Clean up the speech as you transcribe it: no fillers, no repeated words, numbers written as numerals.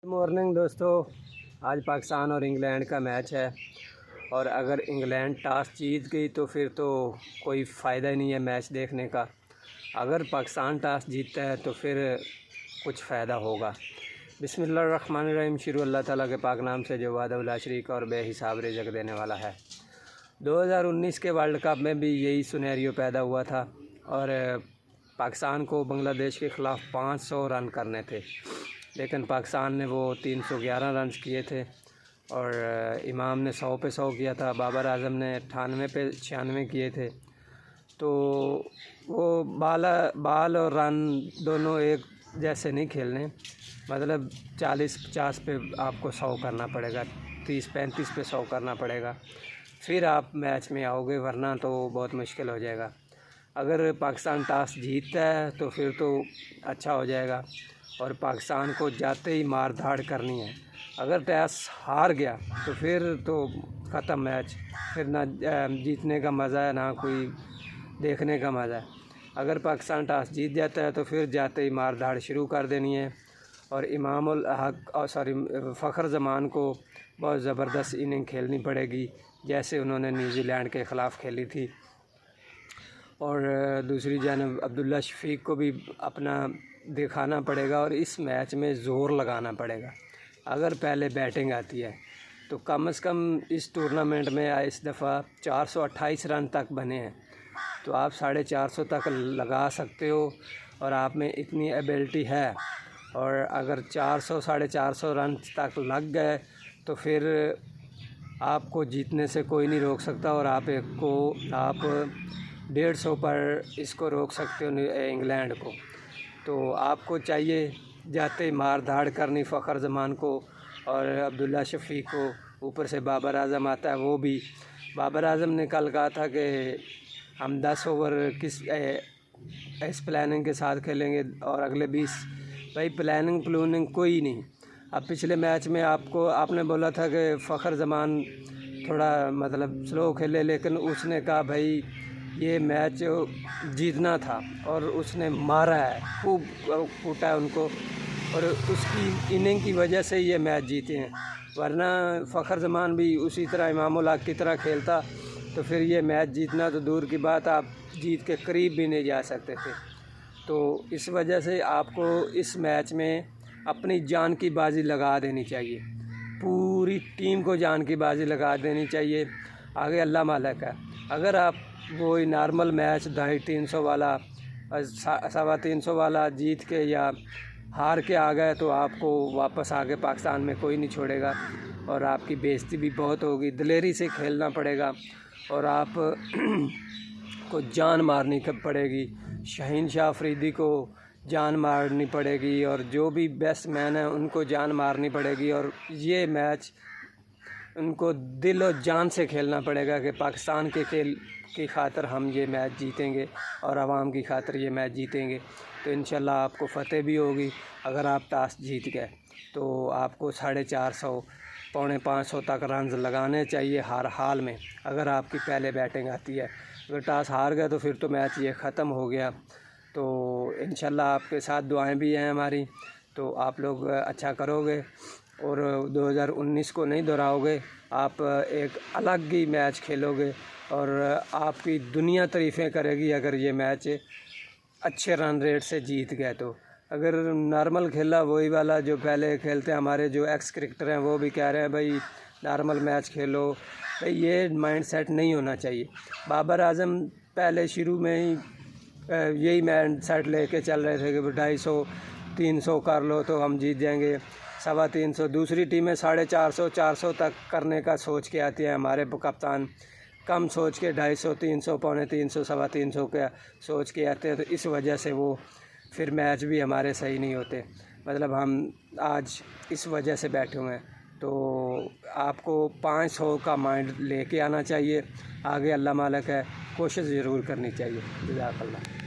Morning दोस्तों, आज पाकिस्तान और इंग्लैंड का मैच है। और अगर इंग्लैंड टॉस जीत गई तो फिर तो कोई फ़ायदा ही नहीं है मैच देखने का। अगर पाकिस्तान टॉस जीतता है तो फिर कुछ फ़ायदा होगा। बिस्मिल्लाहिर्रहमानिर्रहीम। शुरू अल्लाह ताला के पाक नाम से जो वादा ला शरीक और बेहिसाब रिज़्क़ देने वाला है। 2019 के वर्ल्ड कप में भी यही सिनेरियो पैदा हुआ था और पाकिस्तान को बांग्लादेश के ख़िलाफ़ 500 रन करने थे, लेकिन पाकिस्तान ने वो 311 रन किए थे और इमाम ने 100 पे 100 किया था, बाबर आज़म ने 98 पे 96 किए थे। तो वो बाल और रन दोनों एक जैसे नहीं खेलने, मतलब 40-50 पे आपको 100 करना पड़ेगा, 30-35 पे 100 करना पड़ेगा, फिर आप मैच में आओगे, वरना तो बहुत मुश्किल हो जाएगा। अगर पाकिस्तान टॉस जीतता है तो फिर तो अच्छा हो जाएगा और पाकिस्तान को जाते ही मार धाड़ करनी है। अगर टॉस हार गया तो फिर तो ख़त्म मैच, फिर ना जीतने का मज़ा है ना कोई देखने का मज़ा है। अगर पाकिस्तान टॉस जीत जाता है तो फिर जाते ही मार धाड़ शुरू कर देनी है और इमामुल हक फ़खर ज़मान को बहुत ज़बरदस्त इनिंग खेलनी पड़ेगी, जैसे उन्होंने न्यूज़ीलैंड के ख़िलाफ़ खेली थी। और दूसरी जानब अब्दुल्ला शफीक को भी अपना दिखाना पड़ेगा और इस मैच में ज़ोर लगाना पड़ेगा। अगर पहले बैटिंग आती है तो कम से कम इस टूर्नामेंट में इस दफ़ा 428 रन तक बने हैं, तो आप 450 तक लगा सकते हो और आप में इतनी एबिलिटी है। और अगर 400-450 रन तक लग गए तो फिर आपको जीतने से कोई नहीं रोक सकता और आप 150 पर इसको रोक सकते हो इंग्लैंड को। तो आपको चाहिए जाते ही मार धाड़ करनी फ़खर ज़मान को और अब्दुल्ला शफीक को। ऊपर से बाबर आज़म आता है, वो भी बाबर आज़म ने कल कहा था कि हम 10 ओवर इस प्लानिंग के साथ खेलेंगे और अगले 20। भाई प्लानिंग कोई नहीं। अब पिछले मैच में आपने बोला था कि फ़खर ज़मान थोड़ा मतलब स्लो खेले, लेकिन उसने कहा भाई ये मैच जीतना था और उसने मारा है, खूब कूटा है उनको और उसकी इनिंग की वजह से ये मैच जीते हैं। वरना फ़खर ज़मान भी उसी तरह इमामुल हक की तरह खेलता तो फिर ये मैच जीतना तो दूर की बात, आप जीत के करीब भी नहीं जा सकते थे। तो इस वजह से आपको इस मैच में अपनी जान की बाजी लगा देनी चाहिए, पूरी टीम को जान की बाजी लगा देनी चाहिए। आगे अल्लाह मालिक है। अगर आप वही नॉर्मल मैच 250-300 वाला 325 वाला जीत के या हार के आ गए तो आपको वापस आके पाकिस्तान में कोई नहीं छोड़ेगा और आपकी बेइज्जती भी बहुत होगी। दिलेरी से खेलना पड़ेगा और आप को जान मारनी पड़ेगी। शाहीन शाह अफरीदी को जान मारनी पड़ेगी और जो भी बेस्ट मैन है उनको जान मारनी पड़ेगी और ये मैच उनको दिल और जान से खेलना पड़ेगा कि पाकिस्तान के खेल की खातिर हम ये मैच जीतेंगे और आवाम की खातिर ये मैच जीतेंगे। तो इंशाल्लाह आपको फ़तेह भी होगी। अगर आप टॉस जीत गए तो आपको 450 550 तक रन लगाने चाहिए हर हाल में, अगर आपकी पहले बैटिंग आती है। अगर टॉस हार गए तो फिर तो मैच ये ख़त्म हो गया। तो इंशाल्लाह आपके साथ दुआएं भी हैं हमारी, तो आप लोग अच्छा करोगे और 2019 को नहीं दोहराओगे, आप एक अलग ही मैच खेलोगे और आपकी दुनिया तारीफ़ें करेगी अगर ये मैच अच्छे रन रेट से जीत गए तो। अगर नॉर्मल खेला वही वाला जो पहले खेलते हैं, हमारे जो एक्स क्रिकेटर हैं वो भी कह रहे हैं भाई नॉर्मल मैच खेलो, भाई ये माइंड सेट नहीं होना चाहिए। बाबर आज़म पहले शुरू में ही यही माइंड सेट लेके चल रहे थे कि 250-300 कर लो तो हम जीत जाएंगे, 325। दूसरी टीमें 450-400 तक करने का सोच के आती है, हमारे कप्तान कम सोच के 250-300 325 350 का सोच के आते हैं। तो इस वजह से वो फिर मैच भी हमारे सही नहीं होते, मतलब हम आज इस वजह से बैठे हुए हैं। तो आपको 500 का माइंड लेके आना चाहिए। आगे अल्लाह मालिक है, कोशिश ज़रूर करनी चाहिए। जज़ाकल्लाह।